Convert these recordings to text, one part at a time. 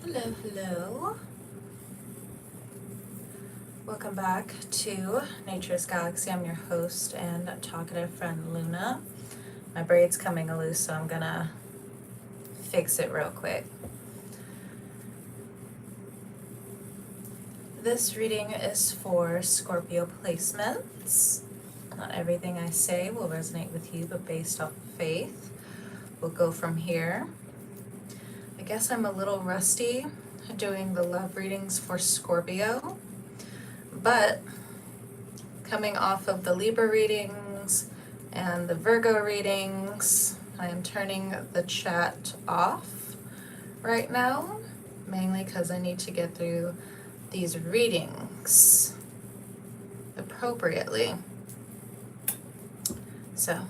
Hello, hello. Welcome back to Nature's Galaxy. I'm your host and talkative friend Luna. My braid's coming loose, so I'm gonna fix it real quick. This reading is for Scorpio placements. Not everything I say will resonate with you, but based off of faith, we'll go from here. I guess I'm a little rusty doing the love readings for Scorpio, but coming off of the Libra readings and the Virgo readings, I am turning the chat off right now, mainly because I need to get through these readings appropriately. So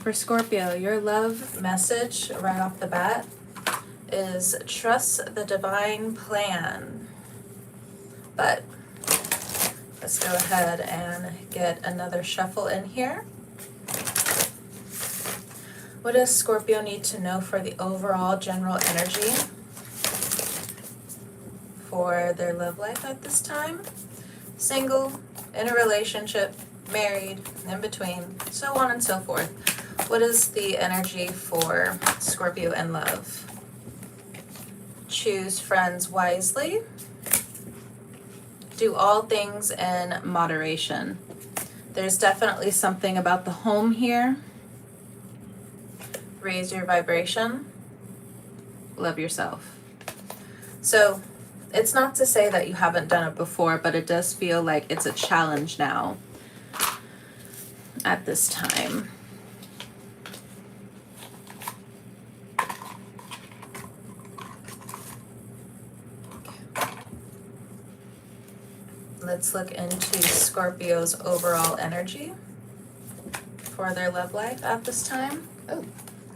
for Scorpio, your love message right off the bat is trust the divine plan. But let's go ahead and get another shuffle in here. What does Scorpio need to know for the overall general energy for their love life at this time? Single, in a relationship, married, in between, so on and so forth. What is the energy for Scorpio in love? Choose friends wisely. Do all things in moderation. There's definitely something about the home here. Raise your vibration. Love yourself. So it's not to say that you haven't done it before, but it does feel like it's a challenge now at this time. Let's look into Scorpio's overall energy for their love life at this time. Oh,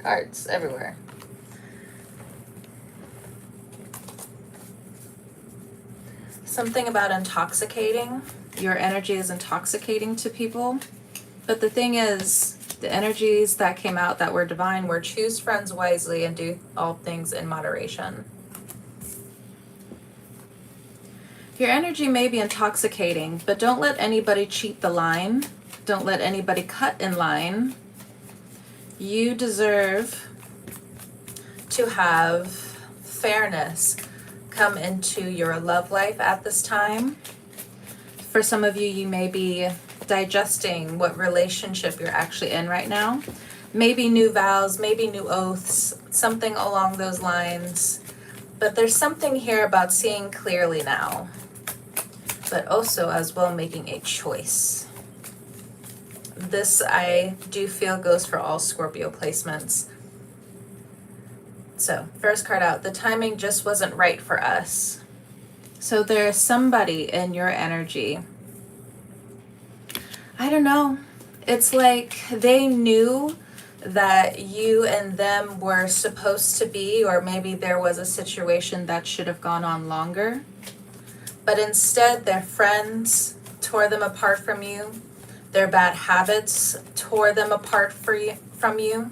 cards everywhere. Something about intoxicating. Your energy is intoxicating to people. But the thing is, the energies that came out that were divine were choose friends wisely and do all things in moderation. Your energy may be intoxicating, but don't let anybody cheat the line. Don't let anybody cut in line. You deserve to have fairness come into your love life at this time. For some of you, you may be digesting what relationship you're actually in right now. Maybe new vows, maybe new oaths, something along those lines. But there's something here about seeing clearly now, but also as well making a choice. This, I do feel, goes for all Scorpio placements. So, first card out, the timing just wasn't right for us. So there's somebody in your energy. I don't know. It's like they knew that you and them were supposed to be, or maybe there was a situation that should have gone on longer. But instead, their friends tore them apart from you. Their bad habits tore them apart from you.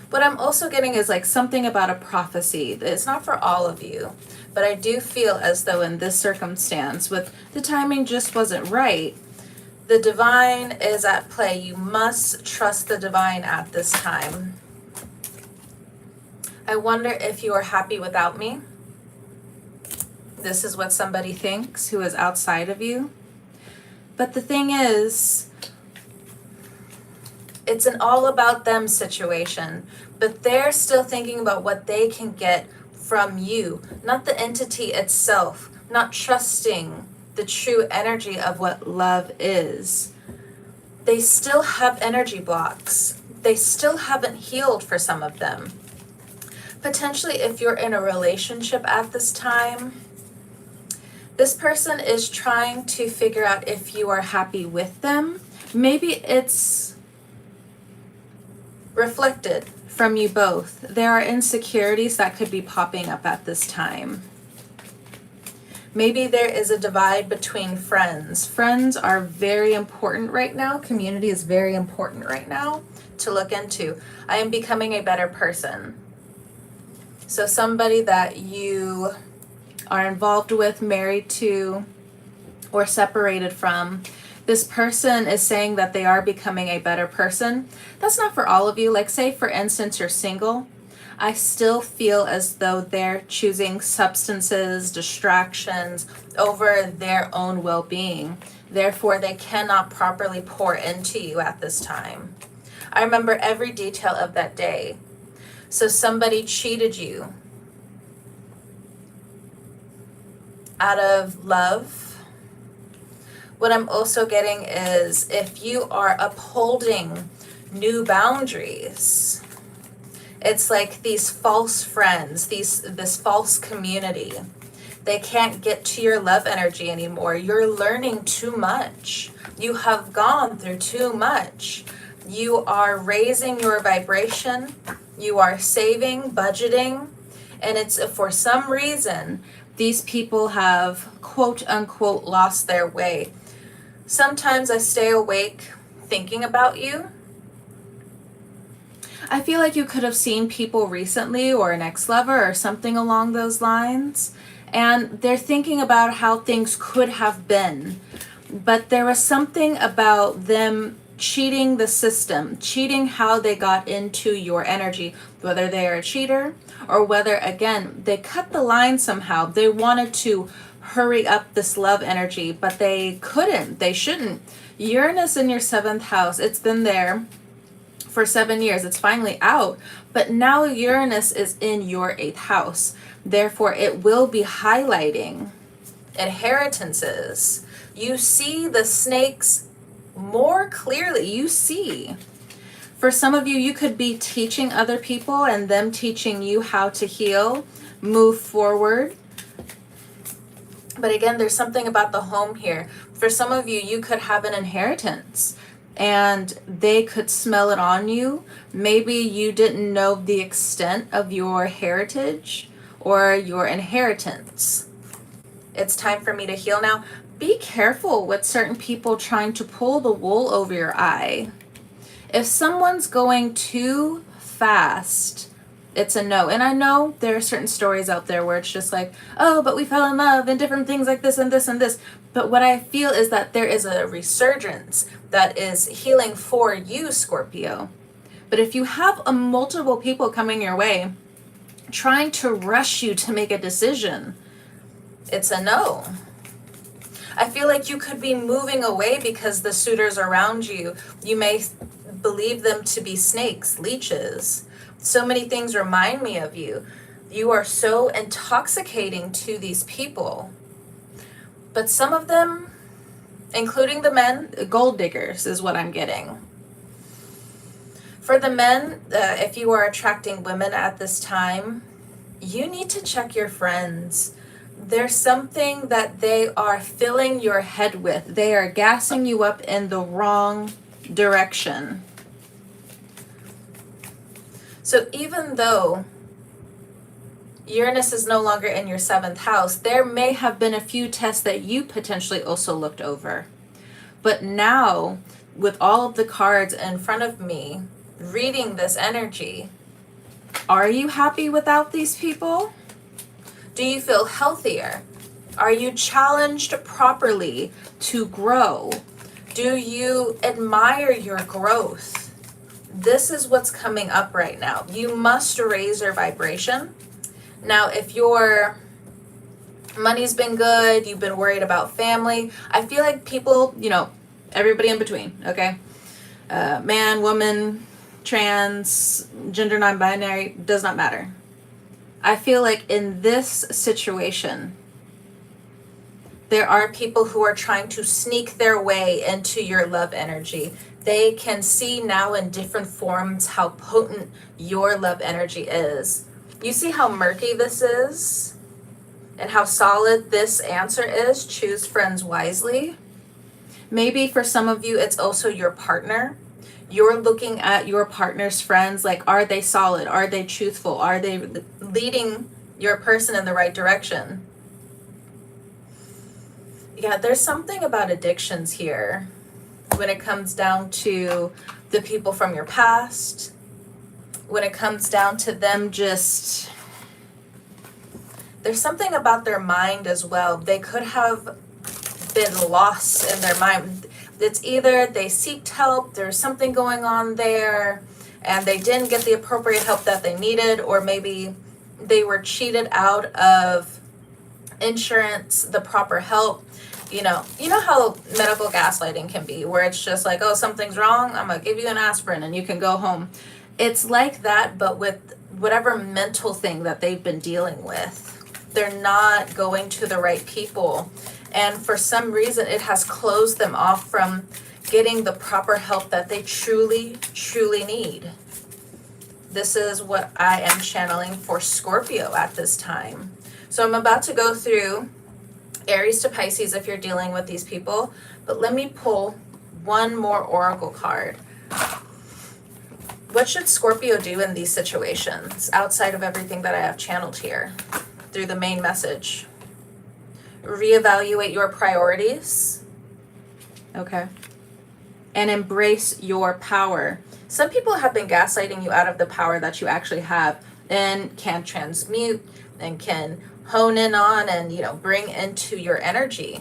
What I'm also getting is like something about a prophecy. It's not for all of you, but I do feel as though in this circumstance, with the timing just wasn't right, the divine is at play. You must trust the divine at this time. I wonder if you are happy without me. This is what somebody thinks who is outside of you. But the thing is, it's an all about them situation, but they're still thinking about what they can get from you, not the entity itself, not trusting the true energy of what love is. They still have energy blocks. They still haven't healed for some of them. Potentially, if you're in a relationship at this time, this person is trying to figure out if you are happy with them. Maybe it's reflected from you both. There are insecurities that could be popping up at this time. Maybe there is a divide between friends. Friends are very important right now. Community is very important right now to look into. I am becoming a better person. So somebody that you are involved with, married to, or separated from, this person is saying that they are becoming a better person. That's not for all of you. Like, say for instance you're single, I still feel as though they're choosing substances, distractions over their own well-being. Therefore, they cannot properly pour into you at this time. I remember every detail of that day. So somebody cheated you out of love. What I'm also getting is if you are upholding new boundaries, it's like these false friends, this false community. They can't get to your love energy anymore. You're learning too much. You have gone through too much. You are raising your vibration. You are saving, budgeting. And it's for some reason, these people have quote unquote lost their way. Sometimes I stay awake thinking about you. I feel like you could have seen people recently, or an ex-lover or something along those lines, and they're thinking about how things could have been. But there was something about them cheating the system, cheating how they got into your energy, whether they are a cheater or whether, again, they cut the line somehow. They wanted to hurry up this love energy, but they couldn't. They shouldn't. Uranus in your 7th house, it's been there for 7 years. It's finally out, but now Uranus is in your 8th house. Therefore, it will be highlighting inheritances. You see the snakes more clearly. You see. For some of you, you could be teaching other people and them teaching you how to heal, move forward. But again, there's something about the home here. For some of you, you could have an inheritance and they could smell it on you. Maybe you didn't know the extent of your heritage or your inheritance. It's time for me to heal now. Be careful with certain people trying to pull the wool over your eye. If someone's going too fast, it's a no. And I know there are certain stories out there where it's just like, oh, but we fell in love and different things like this and this and this. But what I feel is that there is a resurgence that is healing for you, Scorpio. But if you have multiple people coming your way, trying to rush you to make a decision, it's a no. I feel like you could be moving away because the suitors around you, you may believe them to be snakes, leeches. So many things remind me of you. You are so intoxicating to these people. But some of them, including the men, gold diggers is what I'm getting. For the men, if you are attracting women at this time, you need to check your friends. There's something that they are filling your head with. They are gassing you up in the wrong direction. So even though Uranus is no longer in your 7th house, there may have been a few tests that you potentially also looked over. But now, with all of the cards in front of me, reading this energy, are you happy without these people? Do you feel healthier? Are you challenged properly to grow? Do you admire your growth? This is what's coming up right now. You must raise your vibration. Now, if your money's been good, you've been worried about family, I feel like people, everybody in between, okay? Man, woman, trans, gender non-binary, does not matter. I feel like in this situation, there are people who are trying to sneak their way into your love energy. They can see now in different forms how potent your love energy is. You see how murky this is and how solid this answer is? Choose friends wisely. Maybe for some of you, it's also your partner. You're looking at your partner's friends like, are they solid? Are they truthful? Are they leading your person in the right direction? Yeah, there's something about addictions here when it comes down to the people from your past, when it comes down to them just, there's something about their mind as well. They could have been lost in their mind. It's either they seeked help, there's something going on there, and they didn't get the appropriate help that they needed, or maybe they were cheated out of insurance, the proper help. You know how medical gaslighting can be, where it's just like, oh, something's wrong, I'm gonna give you an aspirin and you can go home. It's like that, but with whatever mental thing that they've been dealing with. They're not going to the right people. And for some reason, it has closed them off from getting the proper help that they truly, truly need. This is what I am channeling for Scorpio at this time. So I'm about to go through Aries to Pisces if you're dealing with these people. But let me pull one more oracle card. What should Scorpio do in these situations outside of everything that I have channeled here through the main message? Reevaluate your priorities. Okay. And embrace your power. Some people have been gaslighting you out of the power that you actually have and can transmute and can hone in on and, bring into your energy.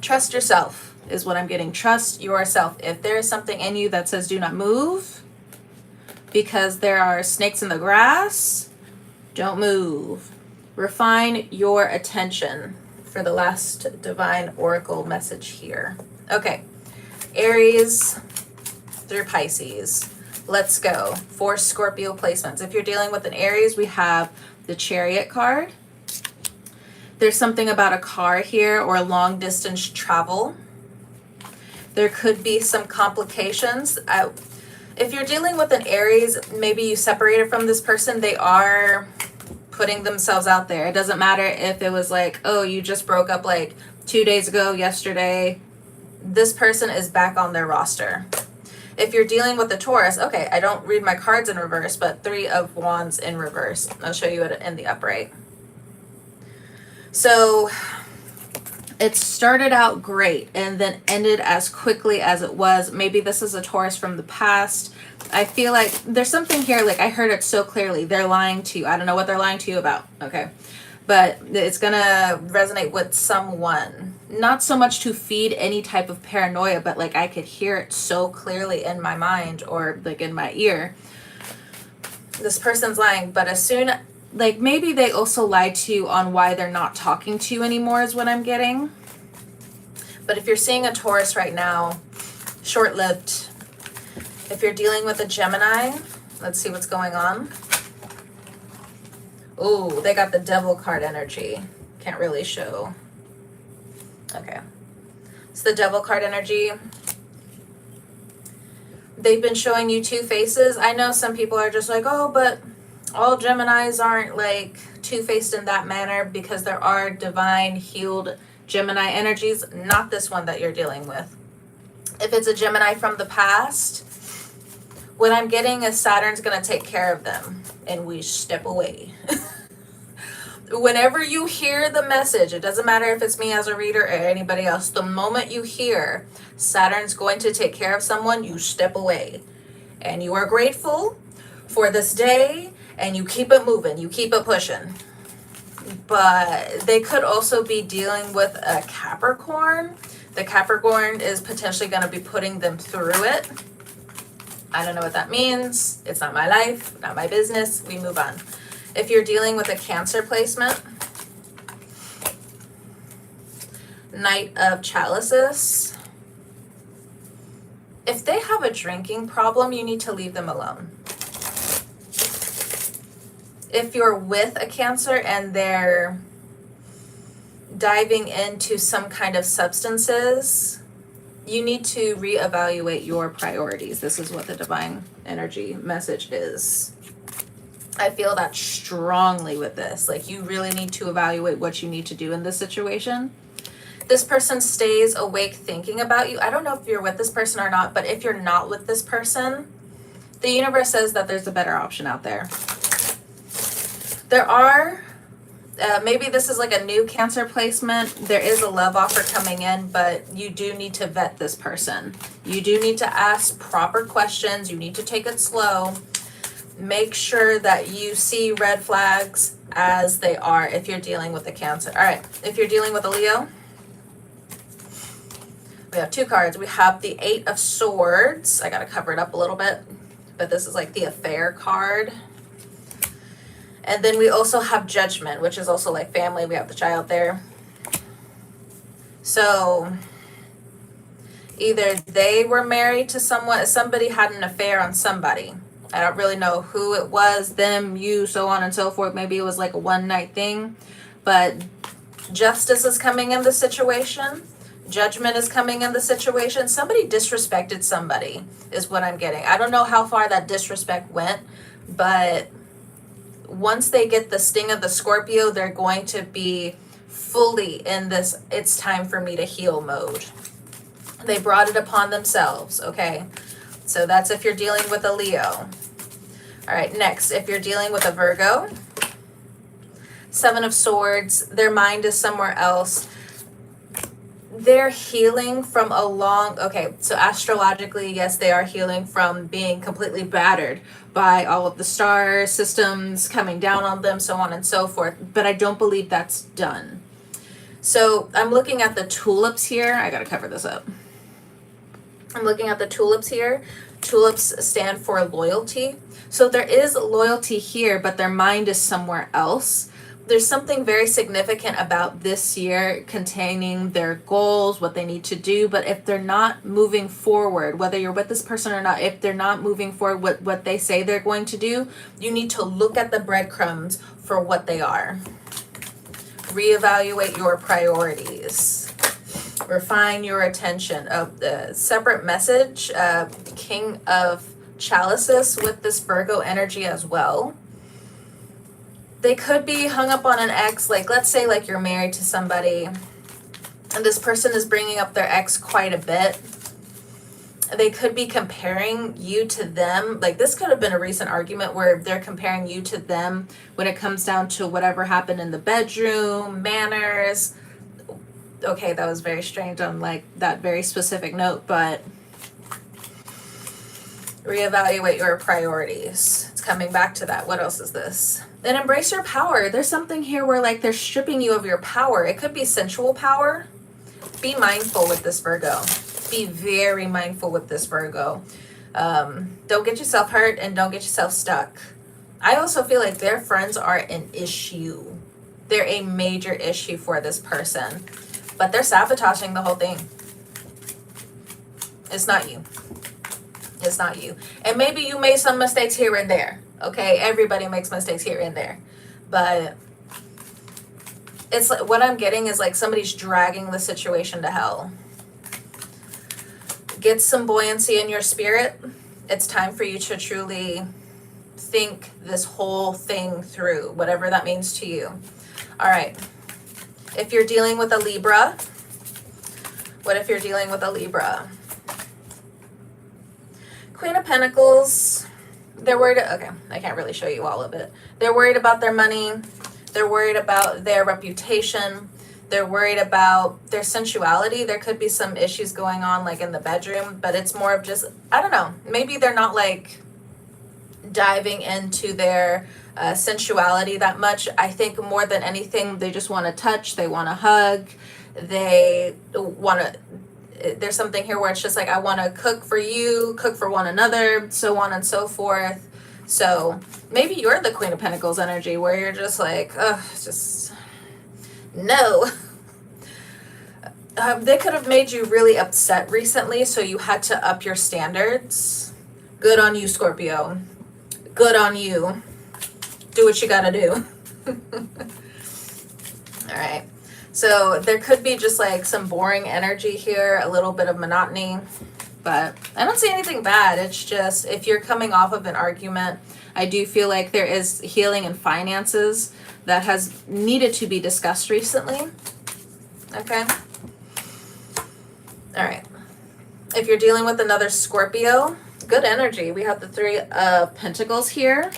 Trust yourself is what I'm getting. Trust yourself. If there is something in you that says do not move because there are snakes in the grass, don't move. Refine your attention for the last divine oracle message here. Okay, Aries through Pisces. Let's go for Scorpio placements. If you're dealing with an Aries, we have the Chariot card. There's something about a car here or long distance travel. There could be some complications. If you're dealing with an Aries, maybe you separated from this person. They are putting themselves out there. It doesn't matter if it was like, oh, you just broke up like 2 days ago, yesterday. This person is back on their roster. If you're dealing with a Taurus, okay, I don't read my cards in reverse, but 3 of Wands in reverse. I'll show you it in the upright. So it started out great and then ended as quickly as it was. Maybe this is a Taurus from the past. I feel like there's something here, like I heard it so clearly. They're lying to you. I don't know what they're lying to you about, okay? But it's gonna resonate with someone. Not so much to feed any type of paranoia, but like I could hear it so clearly in my mind or like in my ear. This person's lying, but as soon, like maybe they also lied to you on why they're not talking to you anymore is what I'm getting. But if you're seeing a Taurus right now, short-lived. If you're dealing with a Gemini, let's see what's going on. Oh, they got the Devil card energy. Can't really show. Okay. It's the Devil card energy. They've been showing you 2 faces. I know some people are just like, oh, but all Geminis aren't like two-faced in that manner because there are divine healed Gemini energies. Not this one that you're dealing with. If it's a Gemini from the past, what I'm getting is Saturn's going to take care of them and we step away. Whenever you hear the message, it doesn't matter if it's me as a reader or anybody else, the moment you hear Saturn's going to take care of someone, you step away. And you are grateful for this day and you keep it moving, you keep it pushing. But they could also be dealing with a Capricorn. The Capricorn is potentially going to be putting them through it. I don't know what that means. It's not my life, not my business. We move on. If you're dealing with a Cancer placement, Knight of Chalices. If they have a drinking problem, you need to leave them alone. If you're with a Cancer and they're diving into some kind of substances, you need to reevaluate your priorities. This is what the divine energy message is. I feel that strongly with this. Like you really need to evaluate what you need to do in this situation. This person stays awake thinking about you. I don't know if you're with this person or not, but if you're not with this person, the universe says that there's a better option out there. There are Maybe this is like a new Cancer placement. There is a love offer coming in, but you do need to vet this person. You do need to ask proper questions. You need to take it slow. Make sure that you see red flags as they are if you're dealing with a Cancer. All right, if you're dealing with a Leo, we have two cards. We have the Eight of Swords. I got to cover it up a little bit, but this is like the affair card. And then we also have Judgment, which is also like family. We have the child there. So either they were married to someone, somebody had an affair on somebody. I don't really know who it was, them, you, so on and so forth. Maybe it was like a one-night thing. But justice is coming in the situation. Judgment is coming in the situation. Somebody disrespected somebody is what I'm getting. I don't know how far that disrespect went, but once they get the sting of the Scorpio, they're going to be fully in this it's time for me to heal mode. They brought it upon themselves, okay? So that's if you're dealing with a Leo. All right, next, if you're dealing with a Virgo, Seven of Swords, their mind is somewhere else. They're healing from a long, okay, so astrologically, yes, they are healing from being completely battered by all of the star systems coming down on them, so on and so forth. But I don't believe that's done. So I'm looking at the tulips here. I got to cover this up. I'm looking at the tulips here. Tulips stand for loyalty. So there is loyalty here, but their mind is somewhere else. There's something very significant about this year containing their goals, what they need to do. But if they're not moving forward, whether you're with this person or not, if they're not moving forward with what they say they're going to do, you need to look at the breadcrumbs for what they are. Reevaluate your priorities. Refine your attention. The separate message, King of Chalices with this Virgo energy as well. They could be hung up on an ex, like let's say like you're married to somebody and this person is bringing up their ex quite a bit. They could be comparing you to them. Like this could have been a recent argument where they're comparing you to them when it comes down to whatever happened in the bedroom, manners. Okay, that was very strange on like that very specific note, but reevaluate your priorities. It's coming back to that. What else is this? Then embrace your power. There's something here where like they're stripping you of your power. It could be sensual power. Be mindful with this Virgo. Be very mindful with this Virgo. Don't get yourself hurt and don't get yourself stuck. I also feel like their friends are an issue. They're a major issue for this person. But they're sabotaging the whole thing. It's not you. It's not you. And maybe you made some mistakes here and there. Okay, everybody makes mistakes here and there. But it's like what I'm getting is like somebody's dragging the situation to hell. Get some buoyancy in your spirit. It's time for you to truly think this whole thing through, whatever that means to you. All right. If you're dealing with a Libra, what if you're dealing with a Libra? Queen of Pentacles, they're worried, okay, I can't really show you all of it. They're worried about their money. They're worried about their reputation. They're worried about their sensuality. There could be some issues going on like in the bedroom, but it's more of just, I don't know, maybe they're not like diving into their sensuality that much. I think more than anything, they just want to touch, they want to hug, they want to, there's something here where it's just like, I want to cook for you, cook for one another, so on and so forth. So maybe you're the Queen of Pentacles energy where you're just like, ugh, just no. They could have made you really upset recently, so you had to up your standards. Good on you, Scorpio. Good on you. Do what you gotta do. All right. So there could be just like some boring energy here, a little bit of monotony, but I don't see anything bad. It's just if you're coming off of an argument, I do feel like there is healing in finances that has needed to be discussed recently. Okay. All right. If you're dealing with another Scorpio, good energy. We have the Three of Pentacles here.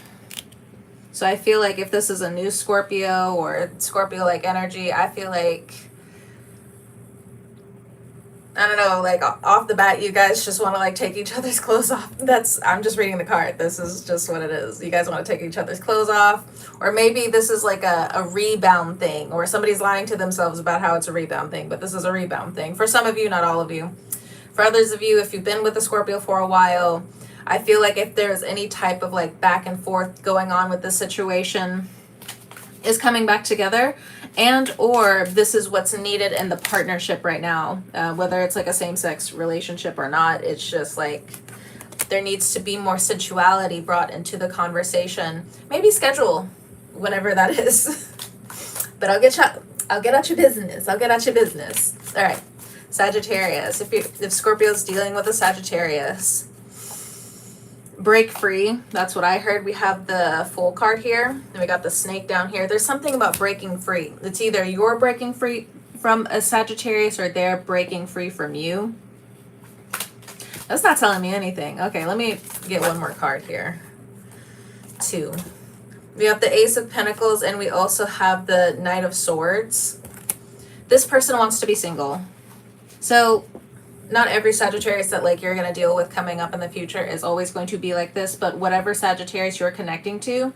So I feel like if this is a new Scorpio or Scorpio-like energy, I feel like, I don't know, like off the bat, you guys just want to like take each other's clothes off. I'm just reading the card. This is just what it is. You guys want to take each other's clothes off. Or maybe this is like a rebound thing, or somebody's lying to themselves about how it's a rebound thing, but this is a rebound thing. For some of you, not all of you. For others of you, if you've been with a Scorpio for a while, I feel like if there's any type of like back and forth going on with this situation, is coming back together, and or this is what's needed in the partnership right now, whether it's like a same-sex relationship or not. It's just like there needs to be more sensuality brought into the conversation. Maybe schedule whenever that is. But I'll get at your business. All right, Sagittarius. If Scorpio's dealing with a Sagittarius, break free. That's what I heard. We have the Fool card here, and we got the Snake down here. There's something about breaking free. It's either you're breaking free from a Sagittarius or they're breaking free from you. That's not telling me anything. Okay, let me get one more card here. 2. We have the Ace of Pentacles, and we also have the Knight of Swords. This person wants to be single. So not every Sagittarius that like you're going to deal with coming up in the future is always going to be like this, but whatever Sagittarius you're connecting to,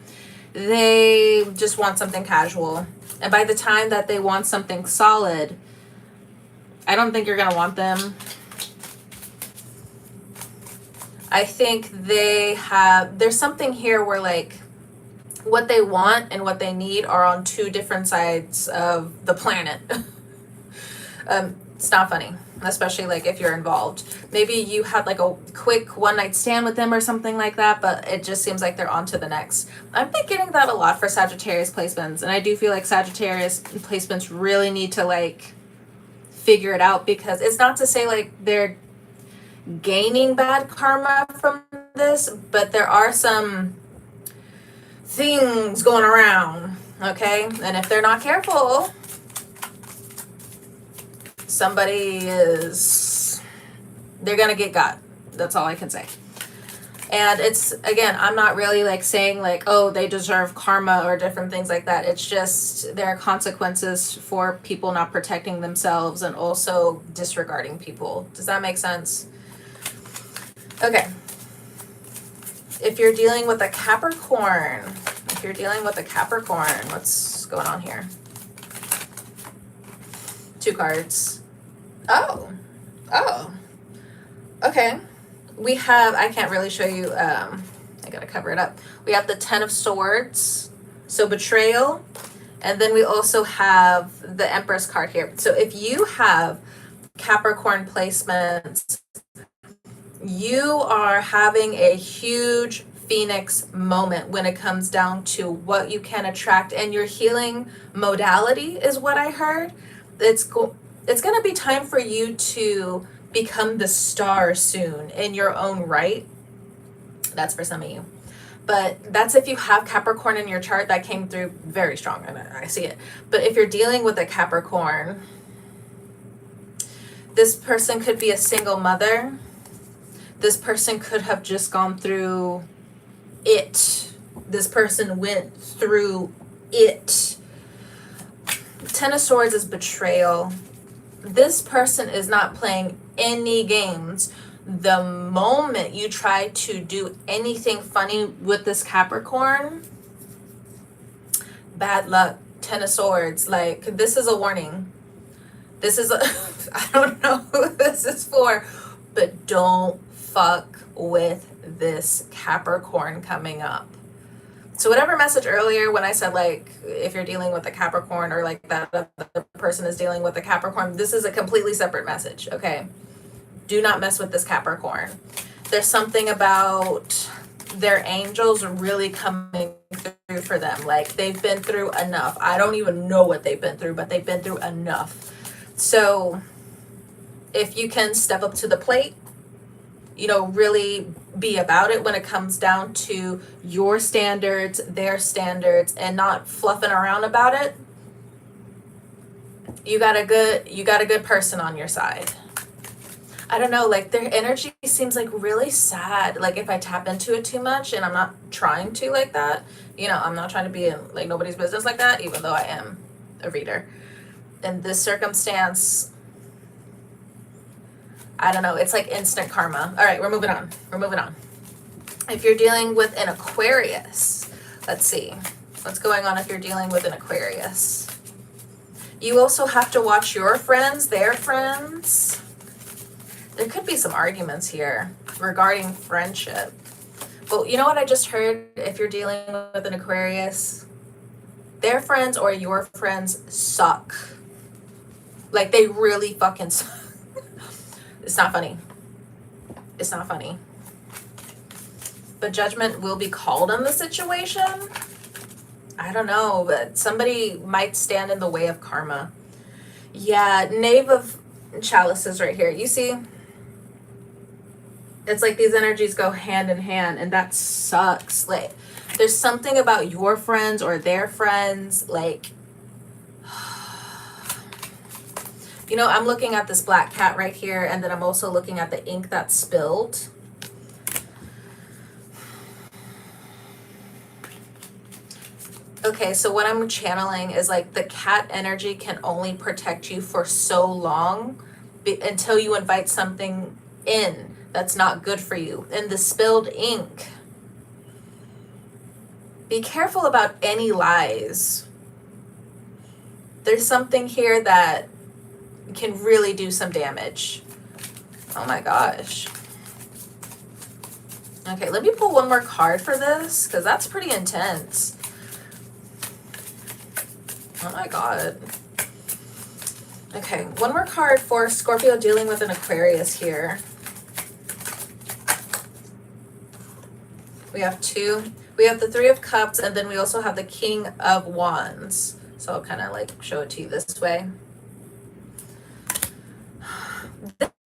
they just want something casual. And by the time that they want something solid, I don't think you're going to want them. I think there's something here where like what they want and what they need are on 2 different sides of the planet. It's not funny, especially like if you're involved. Maybe you had like a quick one-night stand with them or something like that, but it just seems like they're on to the next. I've been getting that a lot for Sagittarius placements, and I do feel like Sagittarius placements really need to like figure it out, because it's not to say like they're gaining bad karma from this, but there are some things going around, okay? And if they're not careful, they're gonna get got. That's all I can say. And it's, again, I'm not really like saying like, oh, they deserve karma or different things like that. It's just there are consequences for people not protecting themselves and also disregarding people. Does that make sense? Okay. If you're dealing with a Capricorn, what's going on here? 2 cards. Oh. Okay. We have, I can't really show you, I gotta cover it up. We have the 10 of Swords, so betrayal, and then we also have the Empress card here. So if you have Capricorn placements, you are having a huge Phoenix moment when it comes down to what you can attract, and your healing modality is what I heard. It's going to be time for you to become the star soon in your own right. That's for some of you. But that's if you have Capricorn in your chart. That came through very strong, and I see it. But if you're dealing with a Capricorn, this person could be a single mother. This person could have just gone through it. This person went through it. 10 of Swords is betrayal. This person is not playing any games. The moment you try to do anything funny with this Capricorn, bad luck. 10 of Swords. Like, this is a warning. This is I don't know who this is for, but don't fuck with this Capricorn coming up. So whatever message earlier when I said like if you're dealing with a Capricorn, or like that other person is dealing with a Capricorn, this is a completely separate message, okay? Do not mess with this Capricorn. There's something about their angels really coming through for them. Like, they've been through enough. I don't even know what they've been through, but they've been through enough. So if you can step up to the plate, really be about it when it comes down to your standards, their standards, and not fluffing around about it, you got a good person on your side. I don't know, like their energy seems like really sad. Like if I tap into it too much, and I'm not trying to like that, you know, I'm not trying to be in like nobody's business like that, even though I am a reader. In this circumstance, I don't know, it's like instant karma. All right, we're moving on. We're moving on. If you're dealing with an Aquarius, let's see. What's going on if you're dealing with an Aquarius? You also have to watch your friends, their friends. There could be some arguments here regarding friendship. But you know what I just heard? If you're dealing with an Aquarius, their friends or your friends suck. Like they really fucking suck. It's not funny. It's not funny. But judgment will be called on the situation. I don't know, but somebody might stand in the way of karma. Yeah, Knave of Chalices right here. You see? It's like these energies go hand in hand, and that sucks. Like, there's something about your friends or their friends, like, you know, I'm looking at this black cat right here, and then I'm also looking at the ink that's spilled. Okay, so what I'm channeling is like the cat energy can only protect you for so long until you invite something in that's not good for you. And the spilled ink, be careful about any lies. There's something here that can really do some damage. Oh my gosh. Okay, let me pull one more card for this, because that's pretty intense. Oh my god. Okay, one more card for Scorpio dealing with an Aquarius here. We have two. We have the Three of Cups, and then we also have the King of Wands. So I'll kind of like show it to you this way.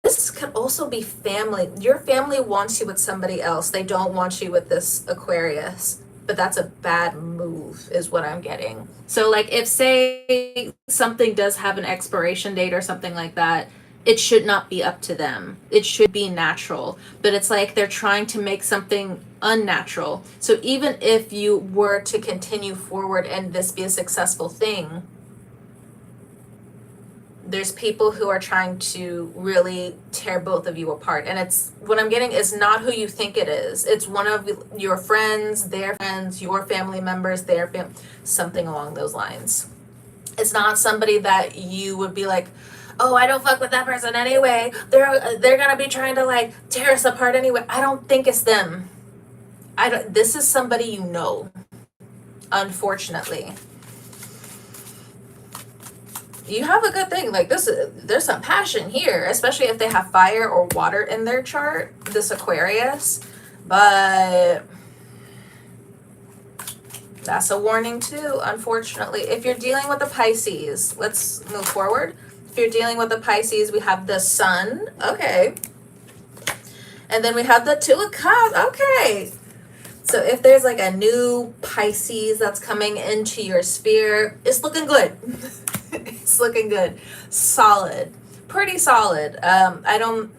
This could also be family. Your family wants you with somebody else. They don't want you with this Aquarius. But that's a bad move is what I'm getting. So like if say something does have an expiration date or something like that, it should not be up to them. It should be natural. But it's like they're trying to make something unnatural. So even if you were to continue forward and this be a successful thing, there's people who are trying to really tear both of you apart. And it's, what I'm getting is not who you think it is. It's one of your friends, their friends, your family members, their family, something along those lines. It's not somebody that you would be like, oh, I don't fuck with that person anyway. They're gonna be trying to like tear us apart anyway. I don't think it's them. This is somebody you know, unfortunately. You have a good thing like this. There's some passion here, especially if they have fire or water in their chart, this Aquarius. But that's a warning too, unfortunately. If you're dealing with the Pisces, let's move forward. If you're dealing with the Pisces, we have the Sun. Okay. And then we have the Two of Cups. Okay. So if there's like a new Pisces that's coming into your sphere, it's looking good. It's looking good. Solid. Pretty solid. I don't,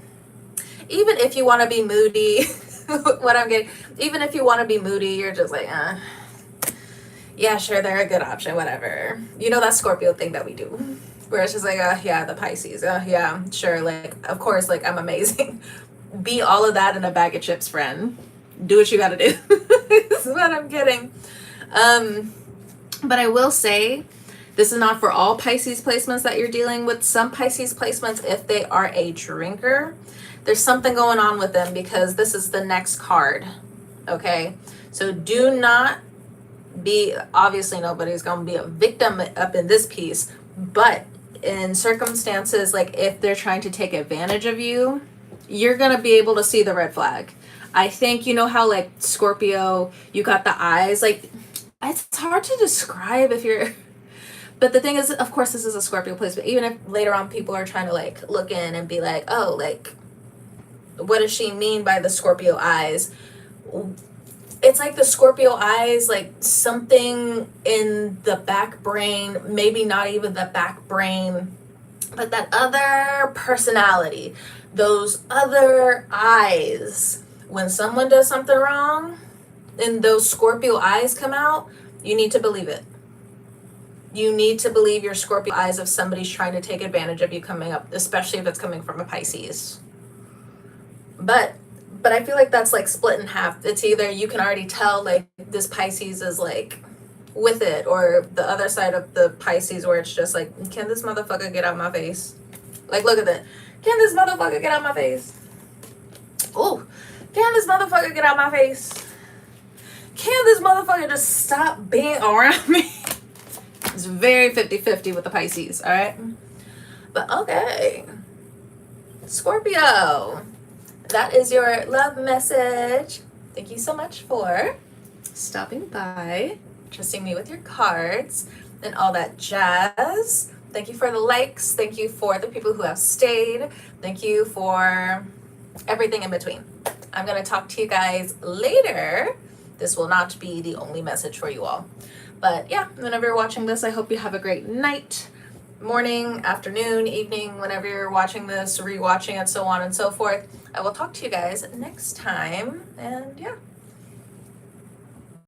even if you want to be moody, what I'm getting, even if you want to be moody, you're just like, yeah, sure, they're a good option, whatever. You know that Scorpio thing that we do, where it's just like, yeah, the Pisces, yeah, sure, like, of course, like, I'm amazing. Be all of that in a bag of chips, friend. Do what you gotta do. This is what I'm getting. But I will say, this is not for all Pisces placements that you're dealing with. Some Pisces placements, if they are a drinker, there's something going on with them because this is the next card, okay? So do not be, obviously nobody's going to be a victim up in this piece, but in circumstances like if they're trying to take advantage of you, you're going to be able to see the red flag. I think, you know how like Scorpio, you got the eyes, like it's hard to describe if you're, but the thing is, of course, this is a Scorpio place, but even if later on people are trying to like look in and be like, oh, like, what does she mean by the Scorpio eyes? It's like the Scorpio eyes, like something in the back brain, maybe not even the back brain, But that other personality, those other eyes, when someone does something wrong and those Scorpio eyes come out, you need to believe it. You need to believe your Scorpio eyes if somebody's trying to take advantage of you coming up, especially if it's coming from a Pisces. But I feel like that's like split in half. It's either you can already tell like this Pisces is like with it, or the other side of the Pisces where it's just like, can this motherfucker get out my face? Like, look at that. Can this motherfucker get out my face? Oh, can this motherfucker get out my face? Can this motherfucker just stop being around me? It's very 50-50 with the Pisces, all right? But okay. Scorpio, that is your love message. Thank you so much for stopping by, trusting me with your cards and all that jazz. Thank you for the likes. Thank you for the people who have stayed. Thank you for everything in between. I'm going to talk to you guys later. This will not be the only message for you all. But yeah, whenever you're watching this, I hope you have a great night, morning, afternoon, evening, whenever you're watching this, rewatching it, so on and so forth. I will talk to you guys next time. And yeah.